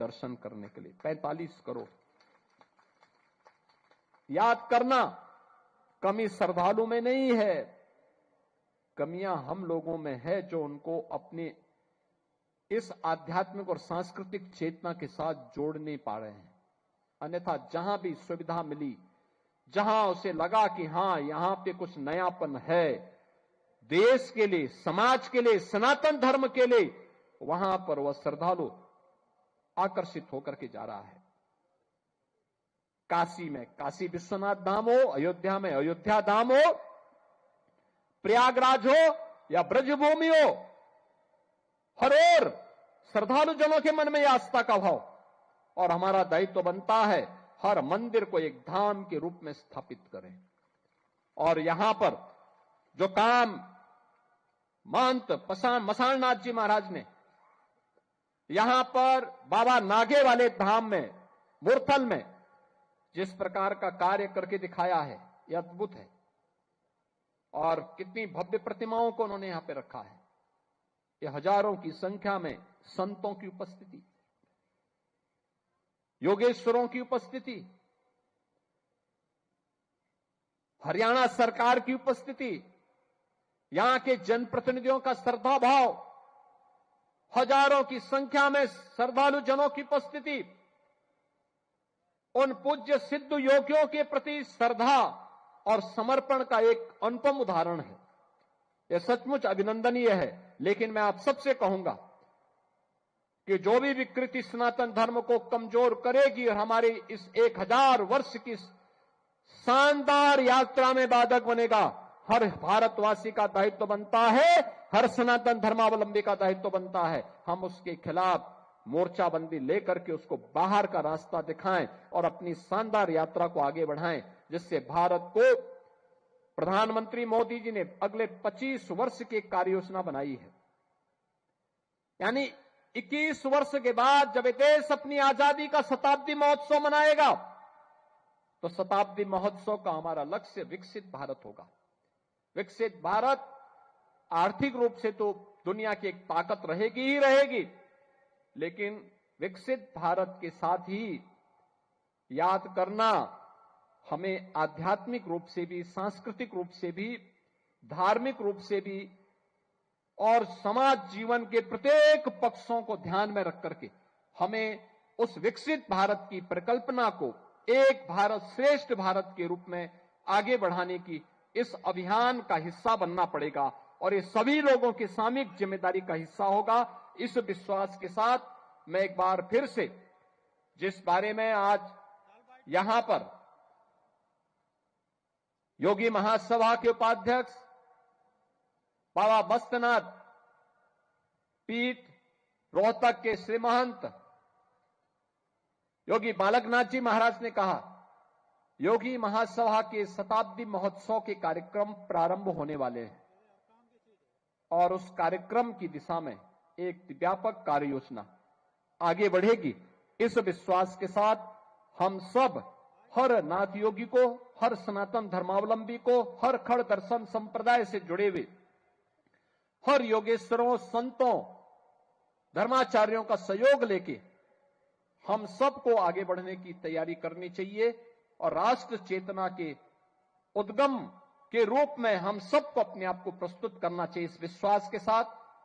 दर्शन करने के लिए 45 करोड़। याद करना, कमी श्रद्धालु में नहीं है, कमियां हम लोगों में है जो उनको अपने इस आध्यात्मिक और सांस्कृतिक चेतना के साथ जोड़ नहीं पा रहे हैं। अन्यथा जहां भी सुविधा मिली, जहां उसे लगा कि हां यहां पे कुछ नयापन है देश के लिए, समाज के लिए, सनातन धर्म के लिए, वहां पर वह श्रद्धालु आकर्षित होकर के जा रहा है। काशी में काशी विश्वनाथ धाम हो, अयोध्या में अयोध्या धाम हो, प्रयागराज हो या ब्रजभूमि हो, हर ओर श्रद्धालु जनों के मन में आस्था का भाव, और हमारा दायित्व तो बनता है हर मंदिर को एक धाम के रूप में स्थापित करें। और यहां पर जो काम महंत मसाणनाथ जी महाराज ने यहां पर बाबा नागे वाले धाम में, मुरथल में जिस प्रकार का कार्य करके दिखाया है, यह अद्भुत है। और कितनी भव्य प्रतिमाओं को उन्होंने यहां पे रखा है। यह हजारों की संख्या में संतों की उपस्थिति, योगेश्वरों की उपस्थिति, हरियाणा सरकार की उपस्थिति, यहां के जनप्रतिनिधियों का श्रद्धा भाव, हजारों की संख्या में श्रद्धालु जनों की उपस्थिति, उन पूज्य सिद्ध योगियों के प्रति श्रद्धा और समर्पण का एक अनुपम उदाहरण है। यह सचमुच अभिनंदनीय है। लेकिन मैं आप सबसे कहूंगा कि जो भी विकृति सनातन धर्म को कमजोर करेगी और हमारी इस 1000 वर्ष की शानदार यात्रा में बाधक बनेगा, हर भारतवासी का दायित्व बनता है, हर सनातन धर्मावलंबी का दायित्व बनता है, हम उसके खिलाफ मोर्चाबंदी लेकर के उसको बाहर का रास्ता दिखाएं और अपनी शानदार यात्रा को आगे बढ़ाएं, जिससे भारत को प्रधानमंत्री मोदी जी ने अगले 25 वर्ष की कार्य योजना बनाई है। यानी 21 वर्ष के बाद जब देश अपनी आजादी का शताब्दी महोत्सव मनाएगा, तो शताब्दी महोत्सव का हमारा लक्ष्य विकसित भारत होगा। विकसित भारत आर्थिक रूप से तो दुनिया की एक ताकत रहेगी ही रहेगी, लेकिन विकसित भारत के साथ ही याद करना, हमें आध्यात्मिक रूप से भी, सांस्कृतिक रूप से भी, धार्मिक रूप से भी और समाज जीवन के प्रत्येक पक्षों को ध्यान में रख करके हमें उस विकसित भारत की परिकल्पना को एक भारत श्रेष्ठ भारत के रूप में आगे बढ़ाने की इस अभियान का हिस्सा बनना पड़ेगा। और ये सभी लोगों की सामूहिक जिम्मेदारी का हिस्सा होगा। इस विश्वास के साथ मैं एक बार फिर से, जिस बारे में आज यहां पर योगी महासभा के उपाध्यक्ष बाबा मस्तनाथ पीठ रोहतक के श्री महंत योगी बालकनाथ जी महाराज ने कहा, योगी महासभा के शताब्दी महोत्सव के कार्यक्रम प्रारंभ होने वाले हैं और उस कार्यक्रम की दिशा में एक व्यापक कार्य योजना आगे बढ़ेगी। इस विश्वास के साथ हम सब हर नाथ योगी को, हर सनातन धर्मावलंबी को, हर खड़ दर्शन संप्रदाय से जुड़े हुए हर योगेश्वरों, संतों, धर्माचार्यों का सहयोग लेके हम सबको आगे बढ़ने की तैयारी करनी चाहिए और राष्ट्र चेतना के उद्गम के रूप में हम सबको अपने आप को प्रस्तुत करना चाहिए। इस विश्वास के साथ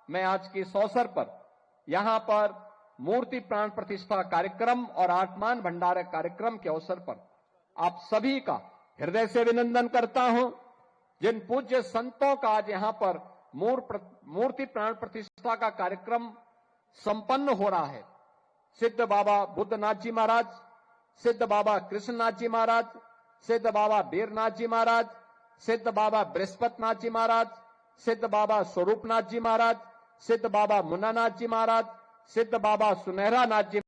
मैं आज के इस अवसर पर यहां पर मूर्ति प्राण प्रतिष्ठा कार्यक्रम और आत्मान भंडार कार्यक्रम के अवसर पर आप सभी का हृदय से अभिनंदन करता हूं। जिन पूज्य संतों का आज यहां पर मूर्ति प्राण प्रतिष्ठा का कार्यक्रम संपन्न हो रहा है, सिद्ध बाबा बुद्धनाथ जी महाराज, सिद्ध बाबा कृष्णनाथ जी महाराज, सिद्ध बाबा बीरनाथ जी महाराज, सिद्ध बाबा बृहस्पतिनाथ जी महाराज, सिद्ध बाबा स्वरूपनाथ जी महाराज, सिद्ध बाबा मुन्नानाथ जी महाराज, सिद्ध बाबा सुनहरा नाथ जी